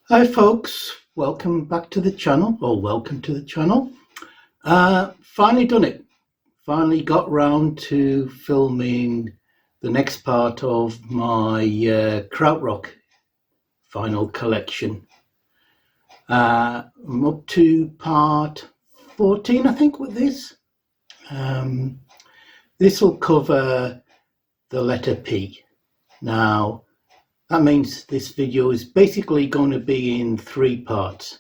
Hi folks, welcome back to the channel, or welcome to the channel. Finally done it. Finally got round to filming the next part of my Krautrock final collection. I'm up to part 14, I think, with this. This will cover the letter P. Now, that means this video is basically going to be in three parts.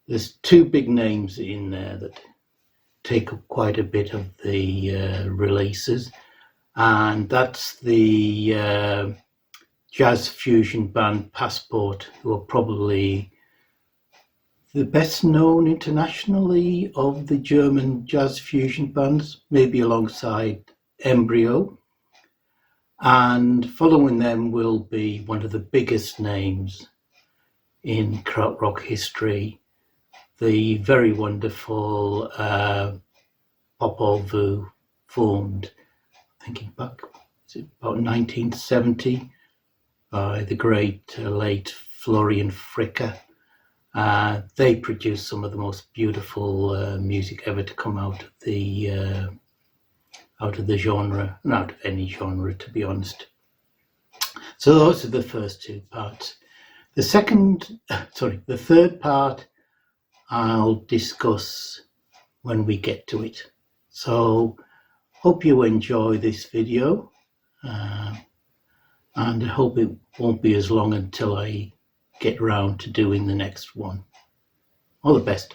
There's two big names in there that take up quite a bit of the releases, and that's the jazz fusion band Passport, who are probably the best known internationally of the German jazz fusion bands, maybe alongside Embryo. And following them will be one of the biggest names in Krautrock history, the very wonderful Popol Vuh, formed, thinking back, is it about 1970, by the great late Florian Fricker. They produced some of the most beautiful music ever to come out of the genre, and out of any genre, to be honest. So those are the first two parts. The third part I'll discuss when we get to it. So hope you enjoy this video, and I hope it won't be as long until I get round to doing the next one. All the best.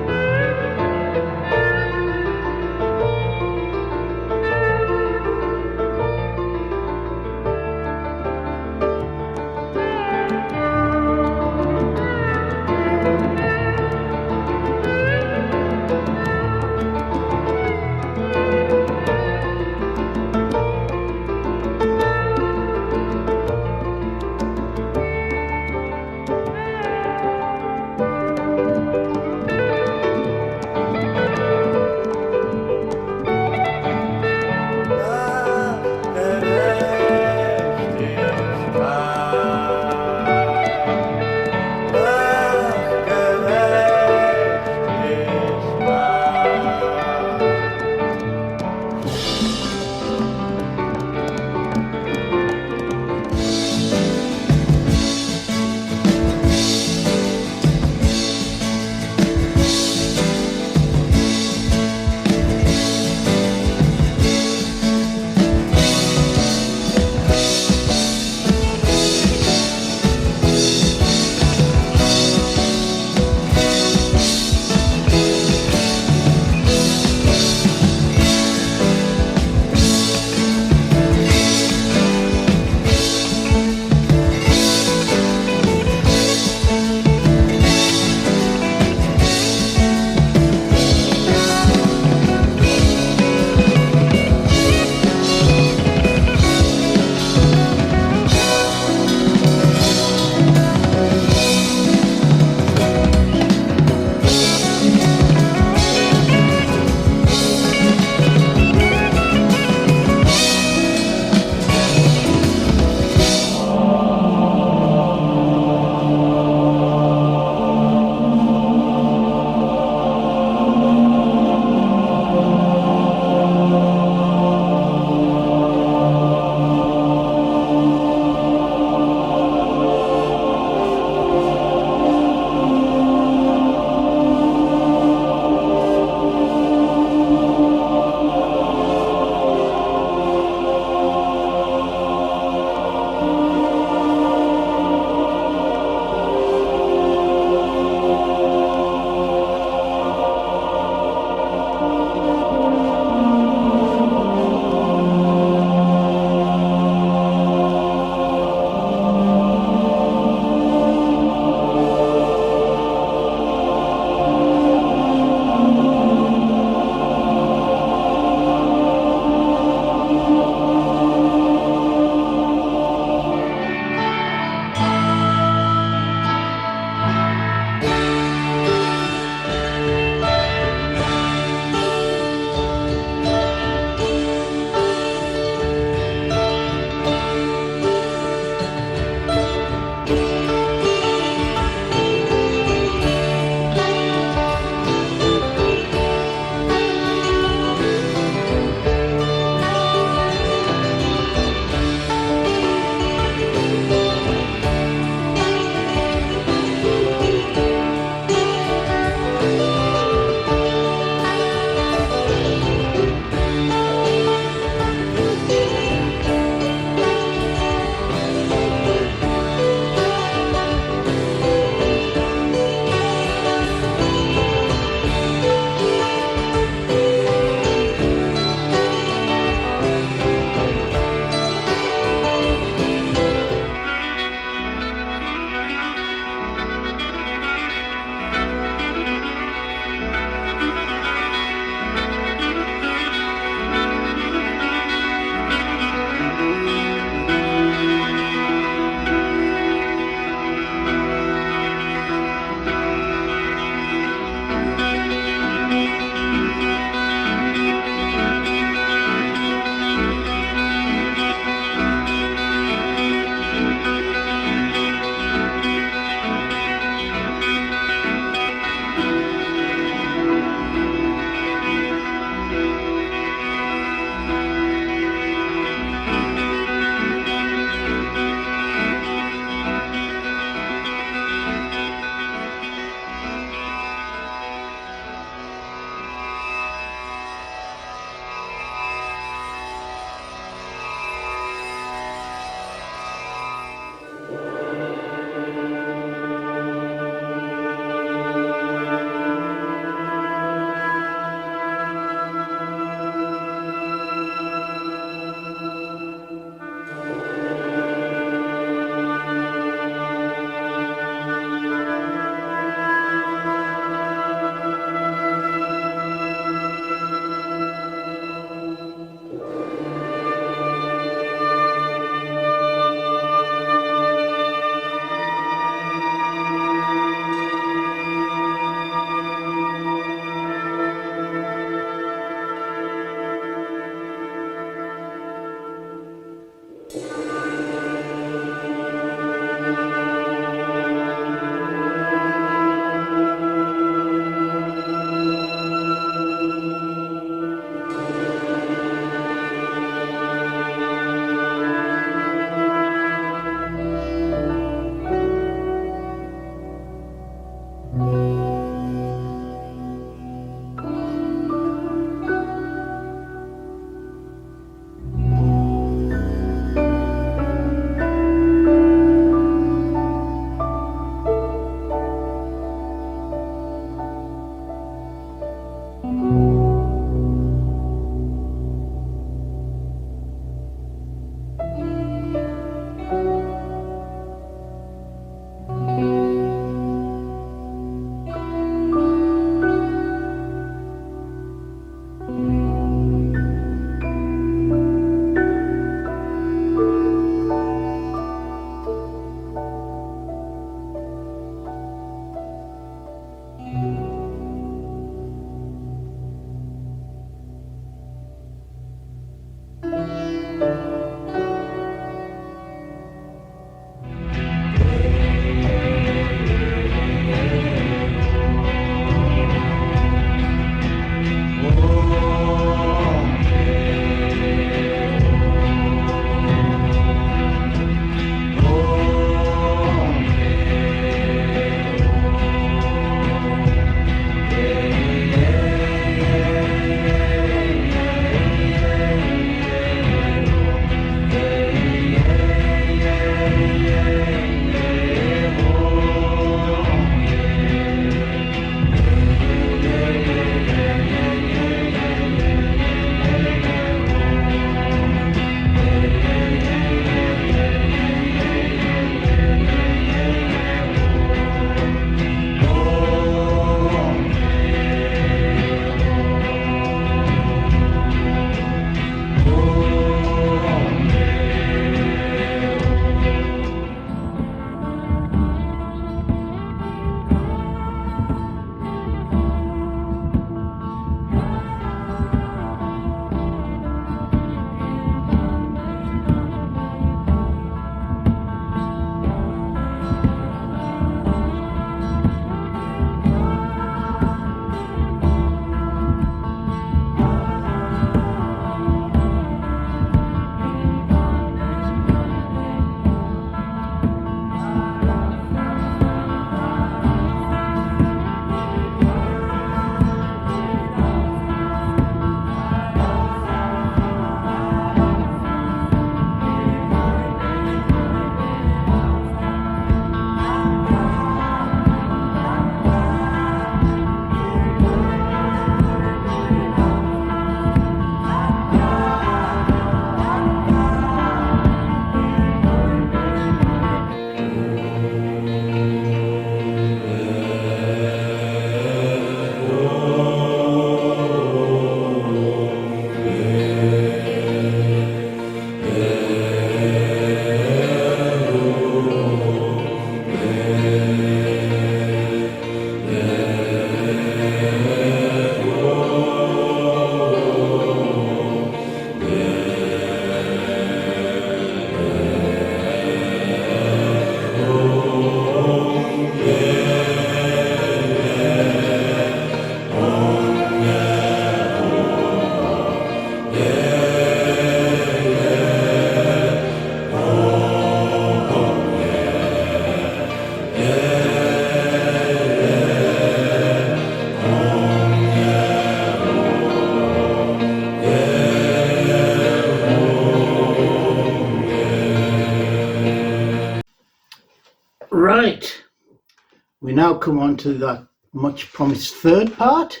now come on to that much promised third part.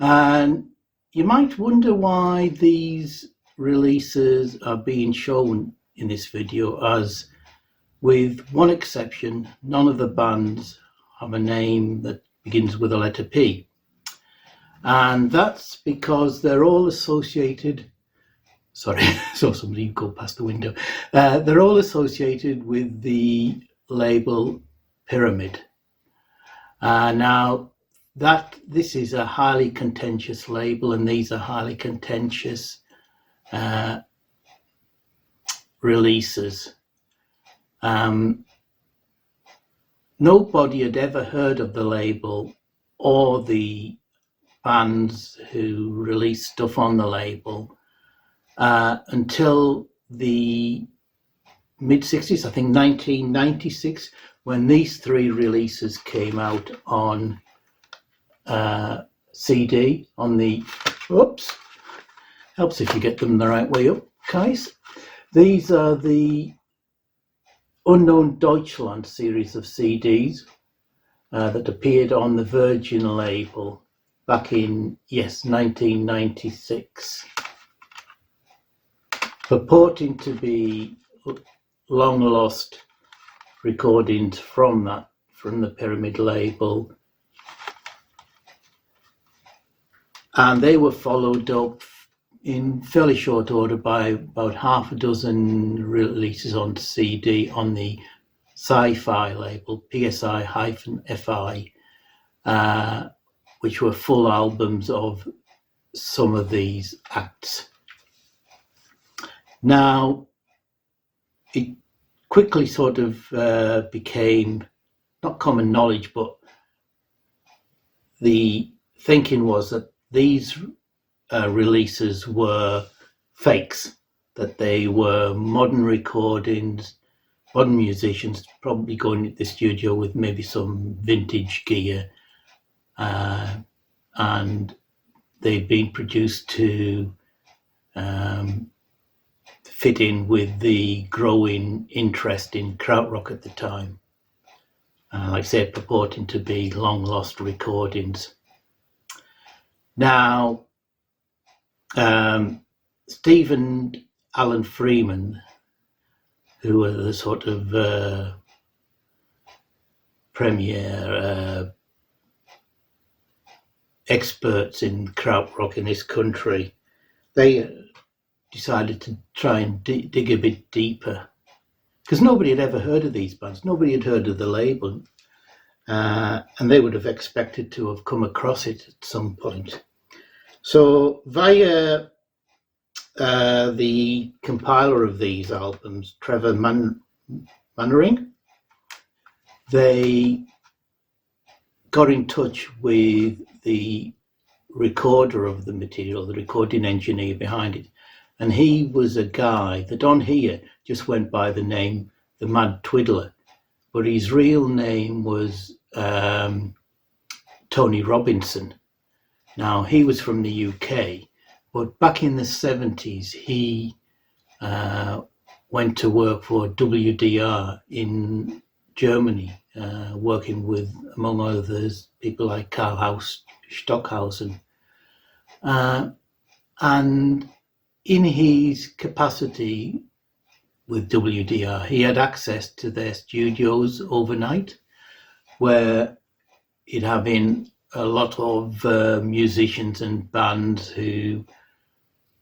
And you might wonder why these releases are being shown in this video, as with one exception, none of the bands have a name that begins with the letter P. And that's because they're all associated, sorry, I saw somebody go past the window. They're all associated with the label Pyramid. Now, this is a highly contentious label, and these are highly contentious releases. Nobody had ever heard of the label or the bands who released stuff on the label until the mid-60s, I think 1996, when these three releases came out on CD, on the, oops, helps if you get them the right way up, guys. These are the Unknown Deutschland series of CDs that appeared on the Virgin label back in, 1996. Purporting to be long lost recordings from the Pyramid label. And they were followed up in fairly short order by about half a dozen releases on CD on the Sci-Fi label, PSI-FI, which were full albums of some of these acts. Now, it quickly sort of became not common knowledge, but the thinking was that these releases were fakes, that they were modern recordings, modern musicians probably going to the studio with maybe some vintage gear, and they'd been produced to fit in with the growing interest in Krautrock at the time. Like I said, purporting to be long lost recordings. Now, Stephen Alan Freeman, who were the sort of premier experts in Krautrock in this country, they decided to try and dig a bit deeper, because nobody had ever heard of these bands, nobody had heard of the label, and they would have expected to have come across it at some point. So via the compiler of these albums, Trevor Mannering, they got in touch with the recorder of the material, the recording engineer behind it. And he was a guy that on here just went by the name The Mad Twiddler, but his real name was Tony Robinson. Now, he was from the UK, but back in the 70s, he went to work for WDR in Germany, working with, among others, people like Karl Stockhausen. And in his capacity with WDR, he had access to their studios overnight, where he'd have in a lot of musicians and bands who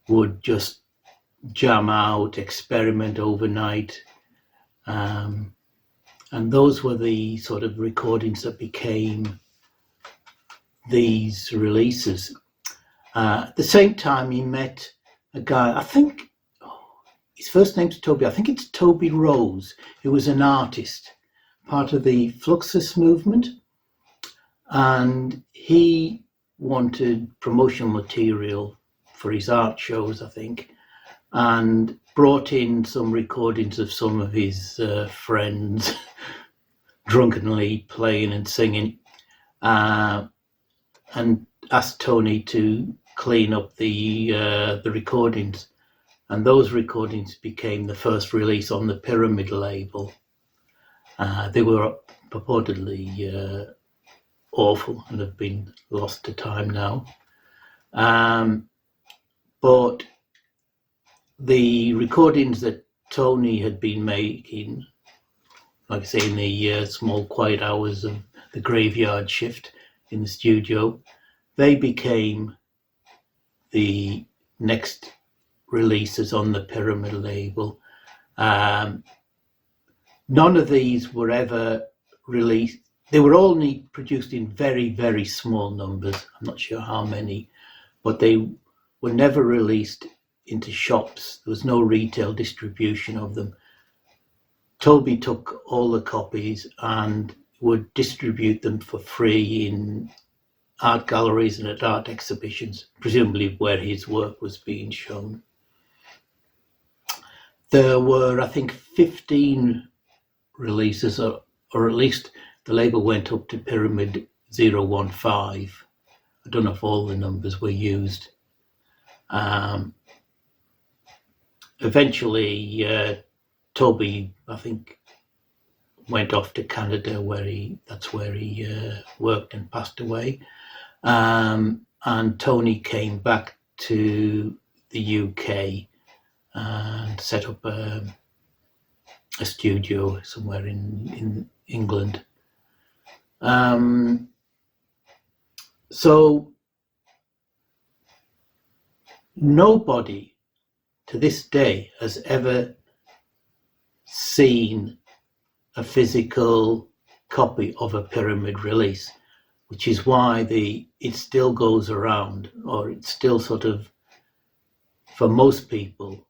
would just jam out, experiment overnight. And those were the sort of recordings that became these releases. At the same time, he met a guy, I think, his first name's Toby, I think it's Toby Rose, who was an artist, part of the Fluxus movement. And he wanted promotional material for his art shows, I think, and brought in some recordings of some of his friends drunkenly playing and singing, and asked Tony to clean up the recordings. And those recordings became the first release on the Pyramid label. They were purportedly awful and have been lost to time now. But the recordings that Tony had been making, like I say, in the small quiet hours of the graveyard shift in the studio, they became the next releases on the Pyramid label. None of these were ever released. They were all produced in very, very small numbers. I'm not sure how many, but they were never released into shops. There was no retail distribution of them. Toby took all the copies and would distribute them for free in art galleries and at art exhibitions, presumably where his work was being shown. There were, I think, 15 releases, or at least the label went up to Pyramid 015. I don't know if all the numbers were used. Eventually, Toby, I think, went off to Canada, that's where he worked and passed away. And Tony came back to the UK and set up a studio somewhere in England. So nobody to this day has ever seen a physical copy of a Pyramid release, which is why it still goes around, or it's still sort of, for most people,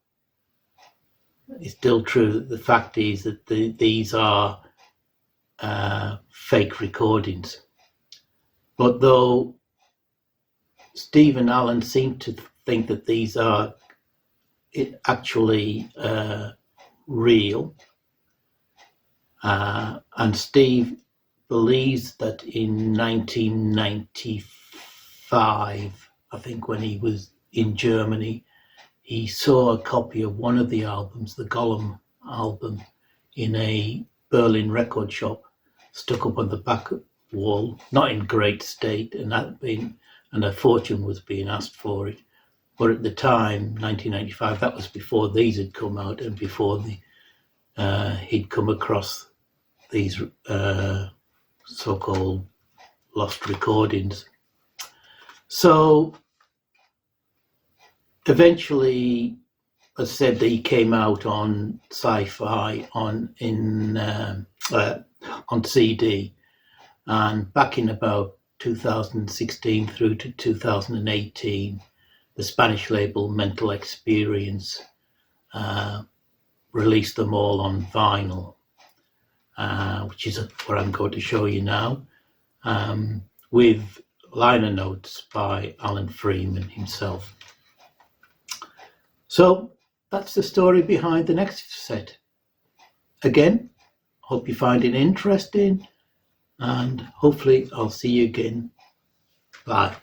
it's still true. The fact is that these are fake recordings. But though Steve and Alan seem to think that these are actually real, and Steve believes that in 1995, I think, when he was in Germany, he saw a copy of one of the albums, the Gollum album, in a Berlin record shop, stuck up on the back wall, not in great state, and a fortune was being asked for it. But at the time, 1995, that was before these had come out and before he'd come across these so-called lost recordings. So eventually, as I said, he came out on Sci-Fi on CD, and back in about 2016 through to 2018, the Spanish label Mental Experience released them all on vinyl, which is what I'm going to show you now, with liner notes by Alan Freeman himself. So that's the story behind the next set. Again, hope you find it interesting, and hopefully I'll see you again. Bye.